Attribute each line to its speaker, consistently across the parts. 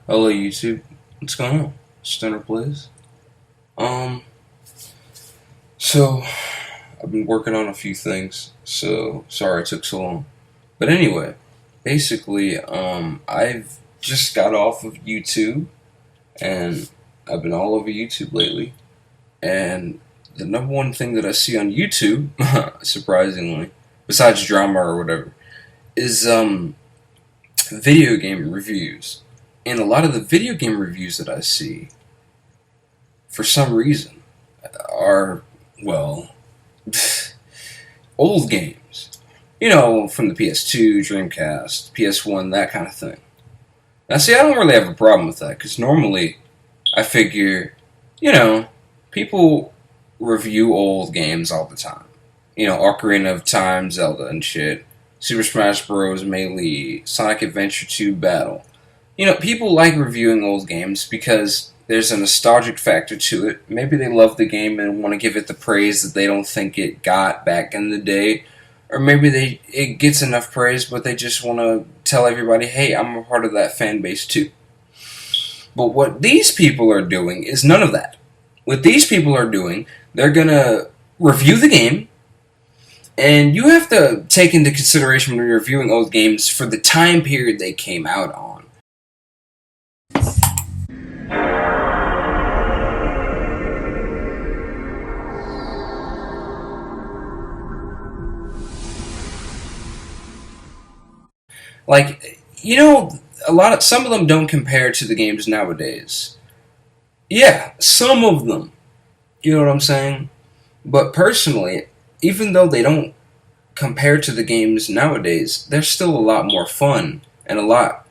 Speaker 1: Hello YouTube. What's going on? Stunner Plays. Um, so I've been working on a few things, so sorry it took so long. But anyway, basically, I've just got off of YouTube and I've been all over YouTube lately. And the number one thing that I see on YouTube, surprisingly, besides drama or whatever, is video game reviews. And a lot of the video game reviews that I see, for some reason, are, well, old games. You know, from the PS2, Dreamcast, PS1, that kind of thing. Now, see, I don't really have a problem with that, because normally I figure, you know, people review old games all the time. You know, Ocarina of Time, Zelda, and shit. Super Smash Bros. Melee, Sonic Adventure 2 Battle. You know, people like reviewing old games because there's a nostalgic factor to it. Maybe they love the game and want to give it the praise that they don't think it got back in the day. Or maybe it gets enough praise, but they just want to tell everybody, hey, I'm a part of that fan base too. But what these people are doing is none of that. What these people are doing, they're going to review the game, and you have to take into consideration when you're reviewing old games for the time period they came out on. Like, you know, some of them don't compare to the games nowadays. Yeah, some of them. You know what I'm saying? But personally, even though they don't compare to the games nowadays, they're still a lot more fun and they're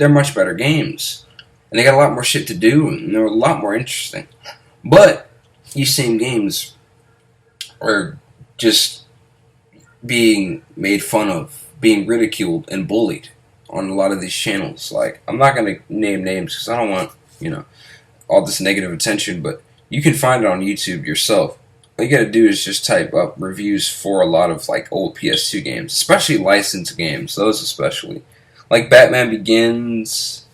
Speaker 1: much better games. And they got a lot more shit to do and they're a lot more interesting. But these same games are just being made fun of, being ridiculed and bullied on a lot of these channels. Like, I'm not going to name names because I don't want, all this negative attention, but you can find it on YouTube yourself. All you gotta do is just type up reviews for a lot of, like, old PS2 games, especially licensed games, those especially. Like Batman Begins,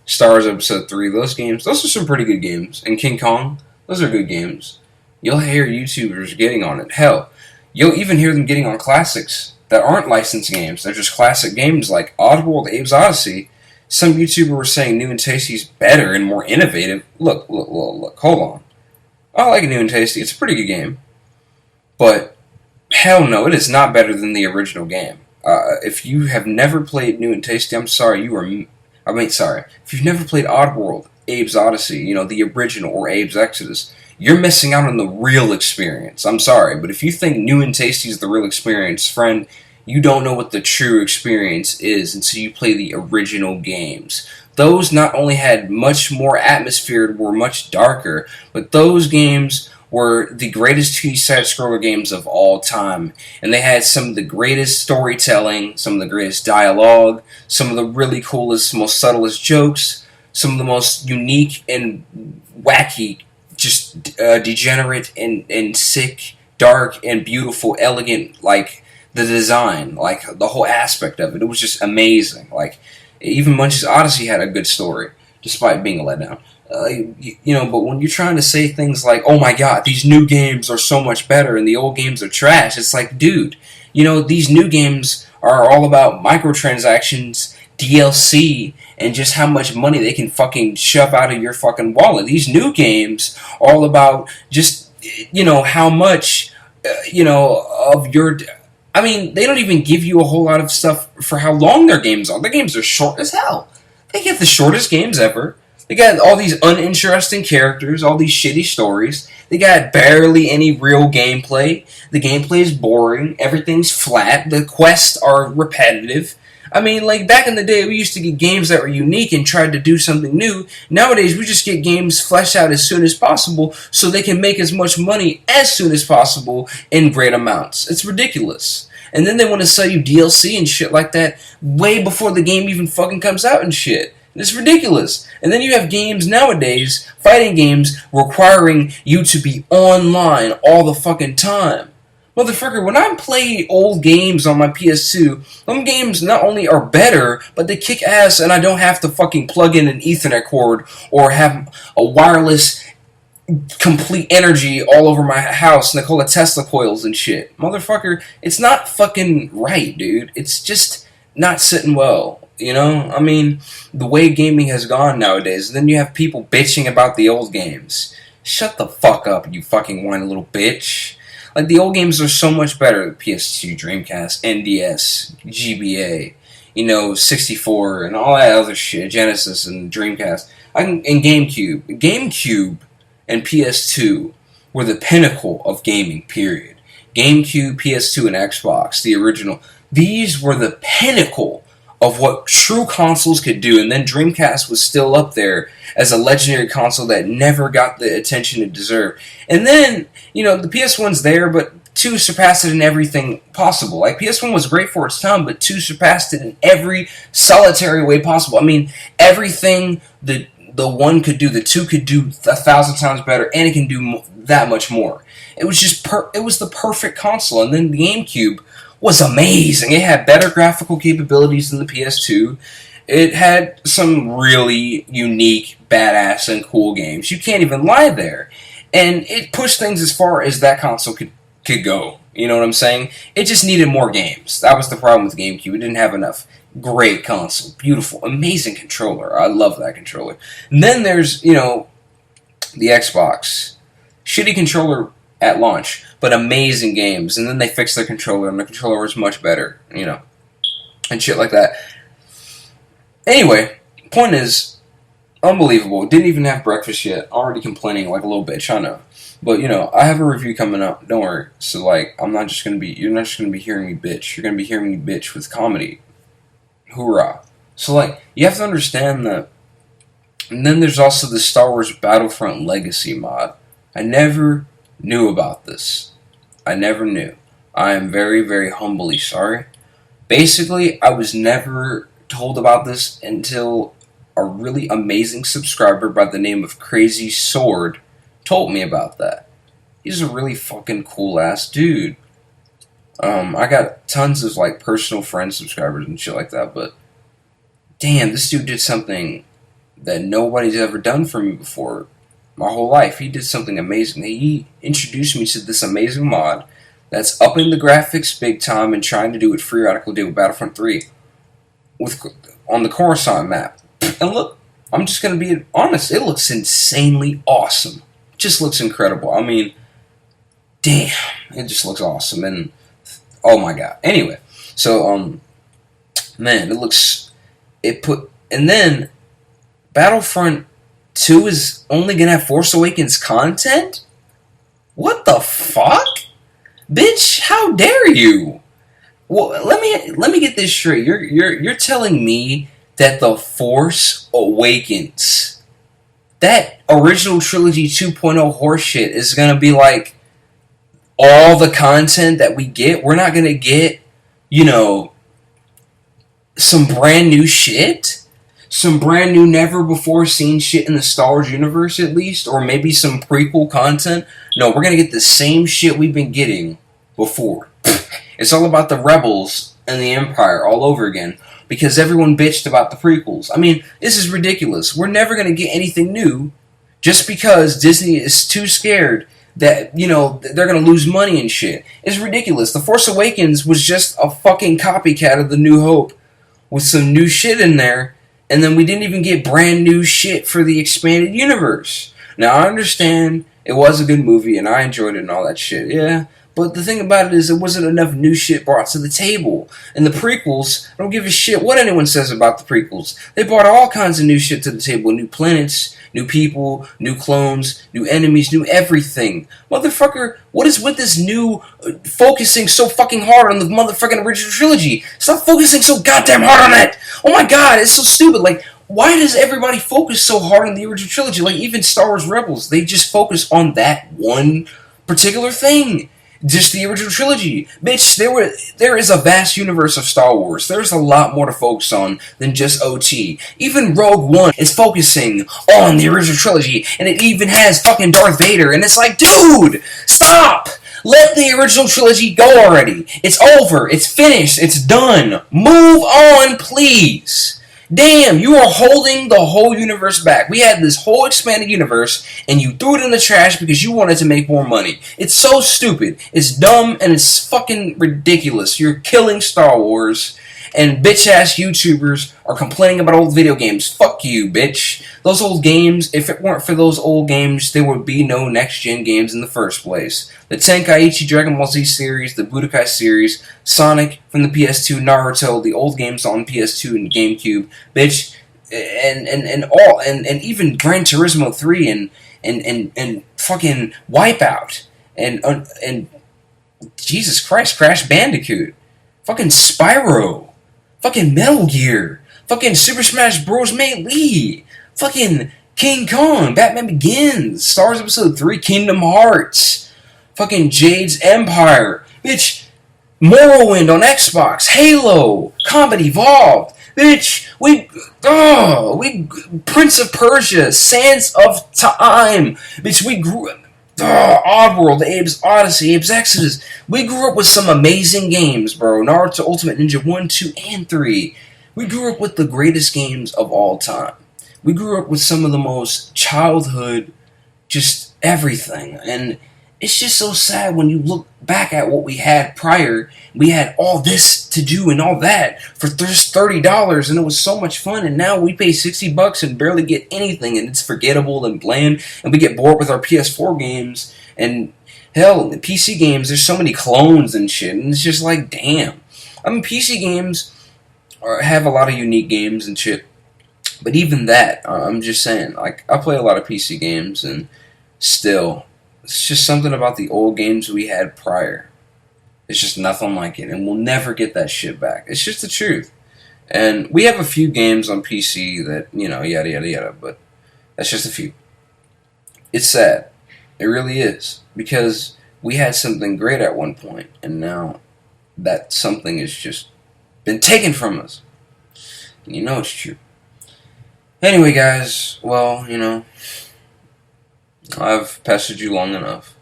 Speaker 1: Star Wars Episode 3, those are some pretty good games. And King Kong, those are good games. You'll hear YouTubers getting on it. Hell, you'll even hear them getting on classics that aren't licensed games. They're just classic games like Oddworld, Abe's Odyssey. Some YouTuber was saying New and Tasty's better and more innovative. Look, hold on. I like New and Tasty. It's a pretty good game. But, hell no, it is not better than the original game. If you have never played New and Tasty, I'm sorry, sorry. If you've never played Oddworld, Abe's Odyssey, the original, or Abe's Exodus, you're missing out on the real experience. I'm sorry, but if you think New and Tasty is the real experience, friend, you don't know what the true experience is until you play the original games. Those not only had much more atmosphere, were much darker, but those games were the greatest 2D side-scroller games of all time. And they had some of the greatest storytelling, some of the greatest dialogue, some of the really coolest, most subtlest jokes, some of the most unique and wacky, just degenerate and sick, dark and beautiful, elegant, like, the design, like, the whole aspect of it. It was just amazing. Like, even Munch's Odyssey had a good story, despite being a letdown. But when you're trying to say things like, oh my god, these new games are so much better and the old games are trash, it's like, dude, these new games are all about microtransactions, DLC, and just how much money they can fucking shove out of your fucking wallet. These new games are all about just, how much, of your... I mean, they don't even give you a whole lot of stuff for how long their games are. Their games are short as hell. They get the shortest games ever. They got all these uninteresting characters, all these shitty stories. They got barely any real gameplay. The gameplay is boring. Everything's flat. The quests are repetitive. I mean, like, back in the day, we used to get games that were unique and tried to do something new. Nowadays, we just get games fleshed out as soon as possible so they can make as much money as soon as possible in great amounts. It's ridiculous. And then they want to sell you DLC and shit like that way before the game even fucking comes out and shit. It's ridiculous. And then you have games nowadays, fighting games, requiring you to be online all the fucking time. Motherfucker, when I play old games on my PS2, them games not only are better, but they kick ass and I don't have to fucking plug in an Ethernet cord or have a wireless complete energy all over my house, Nikola Tesla coils and shit. Motherfucker, it's not fucking right, dude. It's just not sitting well, you know? I mean, the way gaming has gone nowadays, then you have people bitching about the old games. Shut the fuck up, you fucking whiny little bitch. Like, the old games are so much better. PS2, Dreamcast, NDS, GBA, 64, and all that other shit. Genesis and Dreamcast. And GameCube. GameCube and PS2 were the pinnacle of gaming, period. GameCube, PS2, and Xbox, the original. These were the pinnacle of what true consoles could do, and then Dreamcast was still up there as a legendary console that never got the attention it deserved. And then, the PS1's there, but 2 surpassed it in everything possible. Like, PS1 was great for its time, but 2 surpassed it in every solitary way possible. I mean, everything the 1 could do, the 2 could do 1,000 times better, and it can do that much more. It was just it was the perfect console. And then the GameCube was amazing. It had better graphical capabilities than the PS2. It had some really unique, badass, and cool games. You can't even lie there. And it pushed things as far as that console could go. You know what I'm saying? It just needed more games. That was the problem with GameCube. It didn't have enough. Great console. Beautiful. Amazing controller. I love that controller. And then there's, the Xbox. Shitty controller at launch, but amazing games. And then they fixed their controller, and the controller was much better, and shit like that. Anyway, point is, unbelievable. Didn't even have breakfast yet. Already complaining like a little bitch, I know. But, I have a review coming up. Don't worry. So, you're not just going to be hearing me bitch. You're going to be hearing me bitch with comedy. Hoorah. So, you have to understand that. And then there's also the Star Wars Battlefront Legacy mod. I never knew about this. I never knew. I am very, very humbly sorry. Basically, I was never told about this until a really amazing subscriber by the name of Crazy Sword told me about that. He's a really fucking cool ass dude. I got tons of personal friend subscribers and shit like that, but damn, this dude did something that nobody's ever done for me before. My whole life, he did something amazing. He introduced me to this amazing mod that's upping the graphics big time and trying to do what Free Radical did with Battlefront 3 on the Coruscant map. And look, I'm just going to be honest, it looks insanely awesome. It just looks incredible. I mean, damn, it just looks awesome. And, oh my god. Anyway, so, man, and then, Battlefront 2 is only gonna have Force Awakens content? What the fuck? Bitch, how dare you? Well, let me get this straight. You're telling me that The Force Awakens, that original trilogy 2.0 horseshit, is gonna be all the content that we get? We're not gonna get, some brand new shit? Some brand new, never-before-seen shit in the Star Wars universe, at least? Or maybe some prequel content? No, we're going to get the same shit we've been getting before. It's all about the Rebels and the Empire all over again, because everyone bitched about the prequels. I mean, this is ridiculous. We're never going to get anything new just because Disney is too scared that, they're going to lose money and shit. It's ridiculous. The Force Awakens was just a fucking copycat of The New Hope with some new shit in there. And then we didn't even get brand new shit for the expanded universe. Now, I understand it was a good movie, and I enjoyed it and all that shit, yeah. But the thing about it is, there wasn't enough new shit brought to the table. And the prequels, I don't give a shit what anyone says about the prequels. They brought all kinds of new shit to the table. New planets, new people, new clones, new enemies, new everything. Motherfucker, what is with this new focusing so fucking hard on the motherfucking original trilogy? Stop focusing so goddamn hard on that! Oh my god, it's so stupid. Why does everybody focus so hard on the original trilogy? Even Star Wars Rebels, they just focus on that one particular thing. Just the original trilogy. Bitch, there is a vast universe of Star Wars. There's a lot more to focus on than just OT. Even Rogue One is focusing on the original trilogy, and it even has fucking Darth Vader, and it's dude, stop! Let the original trilogy go already. It's over. It's finished. It's done. Move on, please. Damn, you are holding the whole universe back. We had this whole expanded universe, and you threw it in the trash because you wanted to make more money. It's so stupid. It's dumb, and it's fucking ridiculous. You're killing Star Wars, and bitch-ass YouTubers are complaining about old video games. Fuck you, bitch. Those old games, if it weren't for those old games, there would be no next-gen games in the first place. The Tenkaichi Dragon Ball Z series, the Budokai series, Sonic from the PS2, Naruto, the old games on PS2 and GameCube, bitch, and even Gran Turismo 3 and fucking Wipeout and Jesus Christ, Crash Bandicoot, fucking Spyro, fucking Metal Gear, fucking Super Smash Bros. Melee, fucking King Kong, Batman Begins, Star Wars Episode 3, Kingdom Hearts, fucking Jade's Empire, bitch, Morrowind on Xbox, Halo, Combat Evolved, bitch, we Prince of Persia, Sands of Time, bitch, we grew up, Oddworld, Abe's Odyssey, Abe's Exodus, we grew up with some amazing games, bro, Naruto Ultimate Ninja 1, 2, and 3, we grew up with the greatest games of all time, we grew up with some of the most childhood, just everything, and it's just so sad when you look back at what we had prior. We had all this to do and all that for just $30, and it was so much fun. And now we pay $60 and barely get anything, and it's forgettable and bland. And we get bored with our PS4 games and hell, the PC games. There's so many clones and shit, and it's just like, damn. I mean, PC games have a lot of unique games and shit, but even that, I'm just saying. Like, I play a lot of PC games, and still. It's just something about the old games we had prior. It's just nothing like it, and we'll never get that shit back. It's just the truth. And we have a few games on PC that, yada, yada, yada, but that's just a few. It's sad. It really is. Because we had something great at one point, and now that something has just been taken from us. And it's true. Anyway, guys, well, I've pestered you long enough.